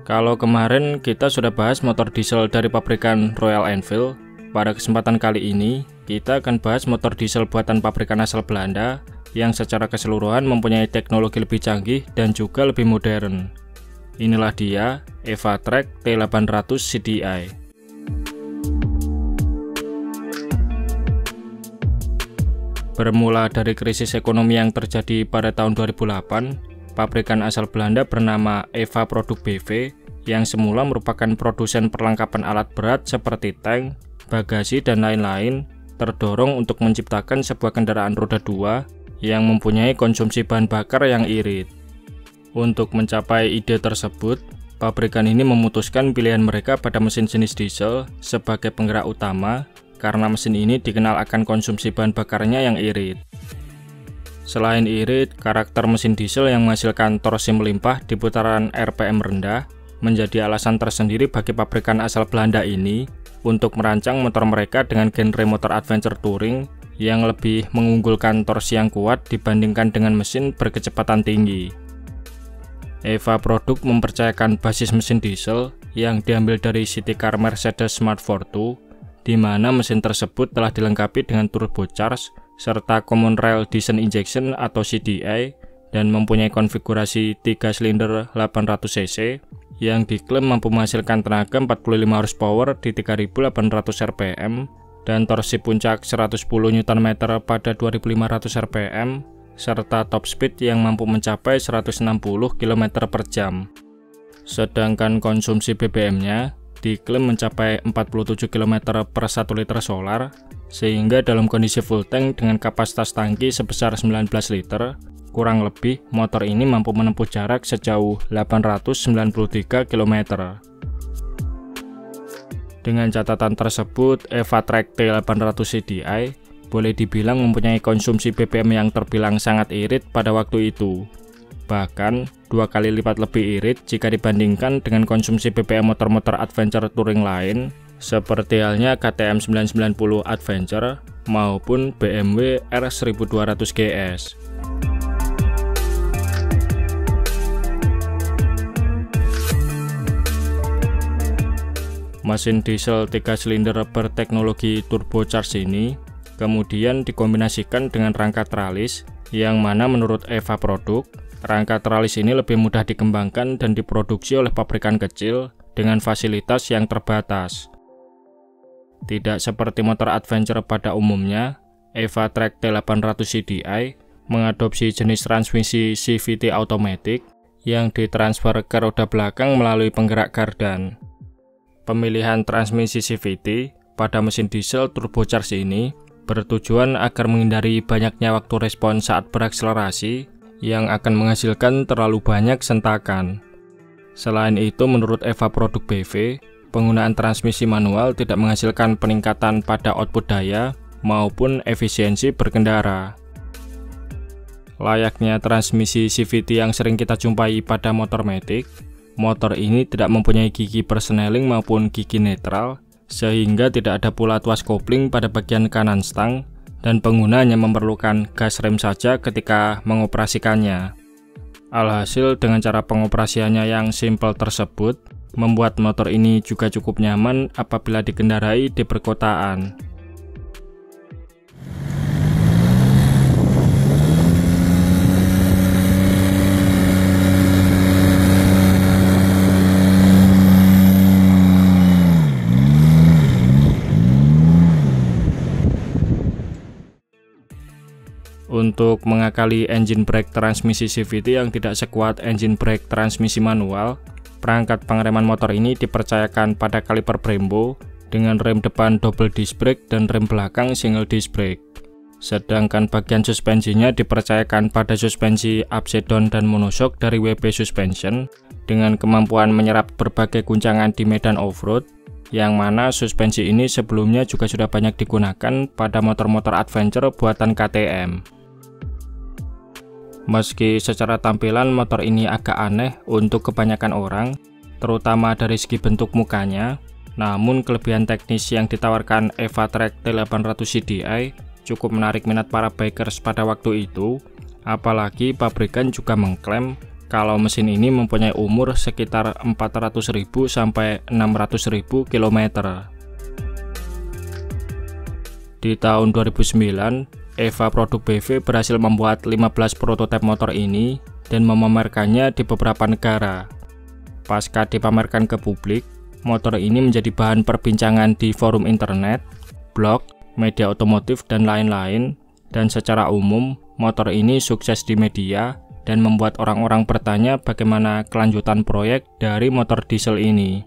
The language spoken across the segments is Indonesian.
Kalau kemarin kita sudah bahas motor diesel dari pabrikan Royal Enfield, pada kesempatan kali ini kita akan bahas motor diesel buatan pabrikan asal Belanda yang secara keseluruhan mempunyai teknologi lebih canggih dan juga lebih modern. Inilah dia Evatrek T800 CDI. Bermula dari krisis ekonomi yang terjadi pada tahun 2008, pabrikan asal Belanda bernama Eva Produk BV yang semula merupakan produsen perlengkapan alat berat seperti tank, bagasi, dan lain-lain terdorong untuk menciptakan sebuah kendaraan roda 2 yang mempunyai konsumsi bahan bakar yang irit. Untuk mencapai ide tersebut, pabrikan ini memutuskan pilihan mereka pada mesin jenis diesel sebagai penggerak utama karena mesin ini dikenal akan konsumsi bahan bakarnya yang irit. Selain irit, karakter mesin diesel yang menghasilkan torsi melimpah di putaran RPM rendah menjadi alasan tersendiri bagi pabrikan asal Belanda ini untuk merancang motor mereka dengan genre motor adventure touring yang lebih mengunggulkan torsi yang kuat dibandingkan dengan mesin berkecepatan tinggi. Eva Produk mempercayakan basis mesin diesel yang diambil dari city car Mercedes Smart Fortwo, di mana mesin tersebut telah dilengkapi dengan turbocharged serta Common Rail Diesel Injection atau CDI dan mempunyai konfigurasi 3 silinder 800 cc yang diklaim mampu menghasilkan tenaga 45 horsepower di 3800 rpm dan torsi puncak 110 Nm pada 2500 rpm serta top speed yang mampu mencapai 160 km per jam. Sedangkan konsumsi BBM-nya diklaim mencapai 47 km per 1 liter solar, sehingga dalam kondisi full tank dengan kapasitas tangki sebesar 19 liter, kurang lebih motor ini mampu menempuh jarak sejauh 893 km. Dengan catatan tersebut, Evatrek T800 CDI boleh dibilang mempunyai konsumsi BBM yang terbilang sangat irit pada waktu itu. Bahkan 2 kali lipat lebih irit jika dibandingkan dengan konsumsi BBM motor-motor adventure touring lain seperti halnya KTM 990 Adventure maupun BMW R1200 GS. Mesin diesel 3 silinder berteknologi turbocharged ini kemudian dikombinasikan dengan rangka tralis yang mana menurut Eva Produk, rangka tralis ini lebih mudah dikembangkan dan diproduksi oleh pabrikan kecil dengan fasilitas yang terbatas. Tidak seperti motor adventure pada umumnya, Evatrek T800 CDI mengadopsi jenis transmisi CVT automatic yang ditransfer ke roda belakang melalui penggerak gardan. Pemilihan transmisi CVT pada mesin diesel turbocharged ini bertujuan agar menghindari banyaknya waktu respon saat berakselerasi yang akan menghasilkan terlalu banyak sentakan. Selain itu, menurut Eva Produk BV, penggunaan transmisi manual tidak menghasilkan peningkatan pada output daya maupun efisiensi berkendara. Layaknya transmisi CVT yang sering kita jumpai pada motor matic, motor ini tidak mempunyai gigi persneling maupun gigi netral, sehingga tidak ada pula tuas kopling pada bagian kanan stang dan pengguna hanya memerlukan gas rem saja ketika mengoperasikannya. Alhasil dengan cara pengoperasiannya yang simpel tersebut, membuat motor ini juga cukup nyaman apabila dikendarai di perkotaan. Untuk mengakali engine brake transmisi CVT yang tidak sekuat engine brake transmisi manual, perangkat pengereman motor ini dipercayakan pada kaliper Brembo dengan rem depan double disc brake dan rem belakang single disc brake. Sedangkan bagian suspensinya dipercayakan pada suspensi upside down dan monoshock dari WP Suspension dengan kemampuan menyerap berbagai guncangan di medan off-road, yang mana suspensi ini sebelumnya juga sudah banyak digunakan pada motor-motor adventure buatan KTM. Meski secara tampilan motor ini agak aneh untuk kebanyakan orang, terutama dari segi bentuk mukanya, namun kelebihan teknis yang ditawarkan Evatrek T800 CDI cukup menarik minat para bikers pada waktu itu, apalagi pabrikan juga mengklaim kalau mesin ini mempunyai umur sekitar 400.000 sampai 600.000 km. Di tahun 2009, EVA Produk BV berhasil membuat 15 prototipe motor ini dan memamerkannya di beberapa negara. Pasca dipamerkan ke publik, motor ini menjadi bahan perbincangan di forum internet, blog, media otomotif, dan lain-lain. Dan secara umum, motor ini sukses di media dan membuat orang-orang bertanya bagaimana kelanjutan proyek dari motor diesel ini.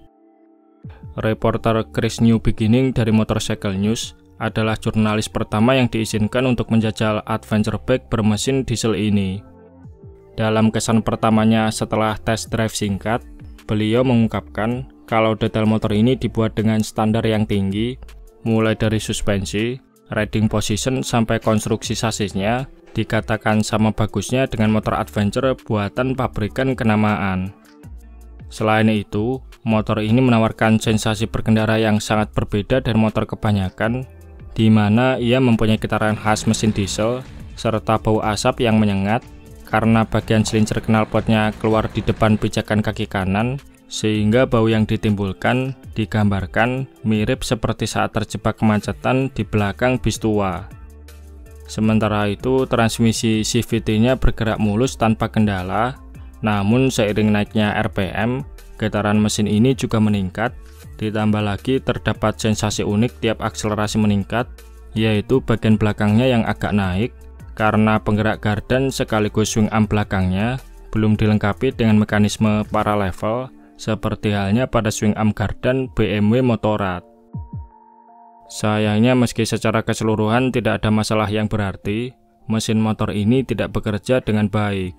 Reporter Chris New Beginning dari Motorcycle News adalah jurnalis pertama yang diizinkan untuk menjajal adventure bike bermesin diesel ini. Dalam kesan pertamanya setelah test drive singkat, beliau mengungkapkan kalau detail motor ini dibuat dengan standar yang tinggi, mulai dari suspensi, riding position, sampai konstruksi sasisnya, dikatakan sama bagusnya dengan motor adventure buatan pabrikan kenamaan. Selain itu, motor ini menawarkan sensasi berkendara yang sangat berbeda dari motor kebanyakan, di mana ia mempunyai getaran khas mesin diesel, serta bau asap yang menyengat, karena bagian silinder knalpotnya keluar di depan pijakan kaki kanan, sehingga bau yang ditimbulkan digambarkan mirip seperti saat terjebak kemacetan di belakang bis tua. Sementara itu, transmisi CVT-nya bergerak mulus tanpa kendala, namun seiring naiknya RPM, getaran mesin ini juga meningkat, ditambah lagi terdapat sensasi unik tiap akselerasi meningkat, yaitu bagian belakangnya yang agak naik, karena penggerak gardan sekaligus swing arm belakangnya belum dilengkapi dengan mekanisme paralevel, seperti halnya pada swing arm gardan BMW Motorrad. Sayangnya meski secara keseluruhan tidak ada masalah yang berarti, mesin motor ini tidak bekerja dengan baik.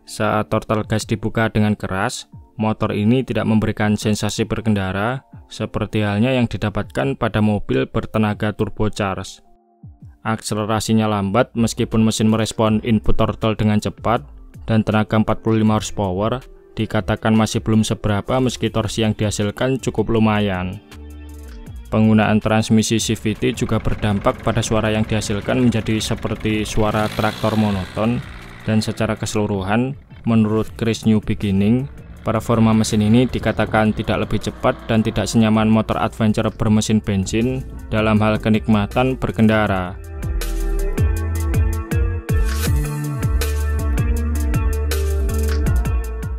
Saat throttle gas dibuka dengan keras, motor ini tidak memberikan sensasi berkendara, seperti halnya yang didapatkan pada mobil bertenaga turbocharged. Akselerasinya lambat meskipun mesin merespon input throttle dengan cepat, dan tenaga 45 horsepower dikatakan masih belum seberapa meski torsi yang dihasilkan cukup lumayan. Penggunaan transmisi CVT juga berdampak pada suara yang dihasilkan menjadi seperti suara traktor monoton, dan secara keseluruhan, menurut Chris New Beginning, performa mesin ini dikatakan tidak lebih cepat dan tidak senyaman motor adventure bermesin bensin dalam hal kenikmatan berkendara.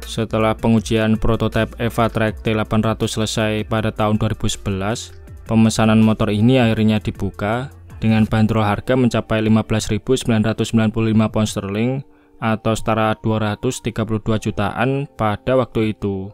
Setelah pengujian prototipe EVA Track T800 selesai pada tahun 2011, pemesanan motor ini akhirnya dibuka dengan bandrol harga mencapai 15.995 pound sterling atau setara 232 jutaan pada waktu itu.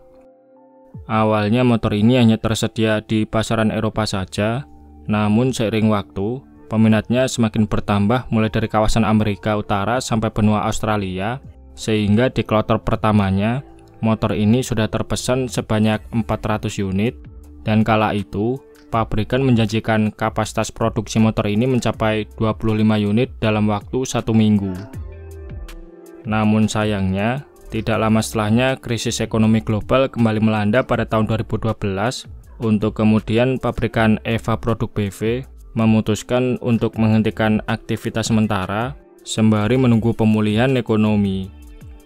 Awalnya motor ini hanya tersedia di pasaran Eropa saja, namun seiring waktu, peminatnya semakin bertambah mulai dari kawasan Amerika Utara sampai benua Australia, sehingga di kloter pertamanya, motor ini sudah terpesan sebanyak 400 unit, dan kala itu, pabrikan menjanjikan kapasitas produksi motor ini mencapai 25 unit dalam waktu 1 minggu. Namun sayangnya, tidak lama setelahnya krisis ekonomi global kembali melanda pada tahun 2012, untuk kemudian pabrikan EVA Produk BV memutuskan untuk menghentikan aktivitas sementara sembari menunggu pemulihan ekonomi.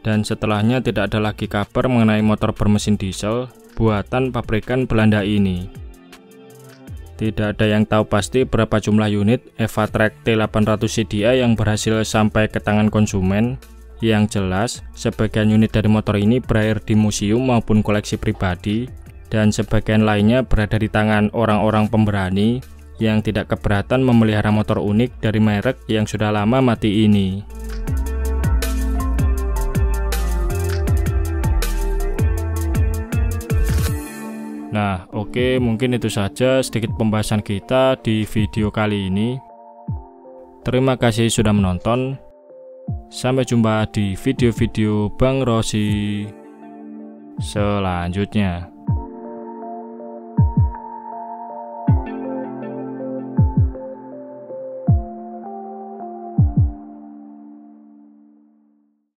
Dan setelahnya tidak ada lagi kabar mengenai motor bermesin diesel buatan pabrikan Belanda ini. Tidak ada yang tahu pasti berapa jumlah unit EVA Track T800 CDI yang berhasil sampai ke tangan konsumen. Yang jelas, sebagian unit dari motor ini berakhir di museum maupun koleksi pribadi, dan sebagian lainnya berada di tangan orang-orang pemberani yang tidak keberatan memelihara motor unik dari merek yang sudah lama mati ini. Nah, oke, mungkin itu saja sedikit pembahasan kita di video kali ini. Terima kasih sudah menonton. Sampai jumpa di video-video Bang Rossi selanjutnya.